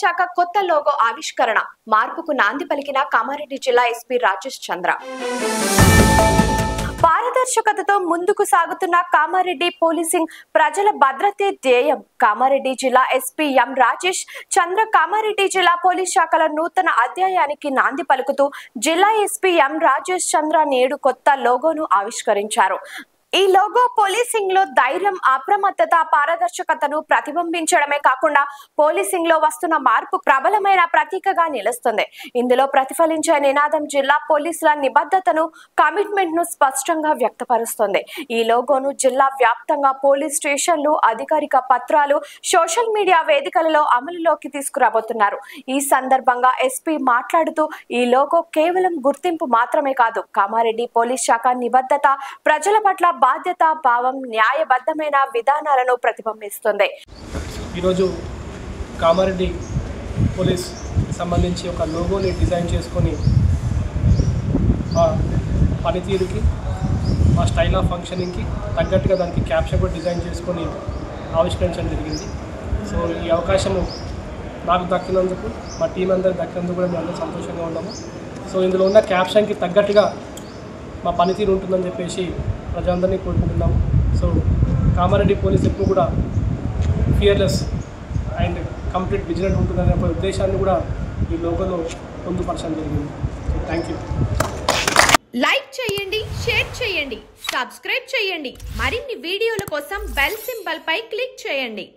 శాఖ కొత్త లోగో ఆవిష్కరణ, మార్పుకు నాంది పలికిన కామారెడ్డి జిల్లా ఎస్పీ రాజేష్ చంద్ర. పారదర్శకతతో ముందుకు సాగుతున్న కామారెడ్డి పోలీసింగ్ ప్రజల భద్రతే ధ్యేయం. కామారెడ్డి జిల్లా ఎస్పీ ఎం రాజేష్ చంద్ర కామారెడ్డి జిల్లా పోలీస్ శాఖల నూతన అధ్యాయానికి నాంది పలుకుతూ జిల్లా ఎస్పీ ఎం రాజేష్ చంద్ర నేడు కొత్త లోగోను ఆవిష్కరించారు. ఈ లోగో పోలీసింగ్ లో ధైర్యం, అప్రమత్తత, పారదర్శకతను ప్రతిబింబించడమే కాకుండా పోలీసింగ్ లో వస్తున్న మార్పు ప్రబలమైన ప్రతీకగా నిలుస్తుంది. ఇందులో ప్రతిఫలించే నినాదం జిల్లా పోలీసుల నిబద్ధతను, కమిట్మెంట్ ను స్పష్టంగా వ్యక్తపరుస్తుంది. ఈ లోగోను జిల్లా వ్యాప్తంగా పోలీస్ స్టేషన్లు, అధికారిక పత్రాలు, సోషల్ మీడియా వేదికలలో అమలులోకి తీసుకురాబోతున్నారు. ఈ సందర్భంగా ఎస్పీ మాట్లాడుతూ ఈ లోగో కేవలం గుర్తింపు మాత్రమే కాదు, కామారెడ్డి పోలీస్ శాఖ నిబద్ధత, ప్రజల పట్ల బాధ్యత భావం, న్యాయబద్ధమైన విధానాలను ప్రతిబింబిస్తుంది. ఈరోజు కామారెడ్డి పోలీస్ సంబంధించి ఒక లోగోని డిజైన్ చేసుకొని మా పనితీరుకి, మా స్టైల్ ఆఫ్ ఫంక్షనింగ్కి తగ్గట్టుగా దానికి క్యాప్షన్ కూడా డిజైన్ చేసుకొని ఆవిష్కరించడం జరిగింది. సో ఈ అవకాశము నాకు దక్కినందుకు, మా టీం అందరికి దక్కినందుకు కూడా మేము అందరూ సంతోషంగా ఉన్నాము. సో ఇందులో ఉన్న క్యాప్షన్కి తగ్గట్టుగా మా పనితీరు ఉంటుందని చెప్పేసి ప్రజలందరినీ కోరుకుంటున్నాము. సో కామారెడ్డి పోలీస్ ఎప్పుడు కూడా ఫియర్లెస్ అండ్ కంప్లీట్ విజిలెంట్ ఉంటుందనే ఒక ఉద్దేశాన్ని కూడా ఈ లోగోలో పొందుపరచడం జరిగింది. Thank you. లైక్ చేయండి, షేర్ చేయండి, సబ్స్క్రైబ్ చేయండి. మరిన్ని వీడియోల కోసం బెల్ సింబల్ పై క్లిక్ చేయండి.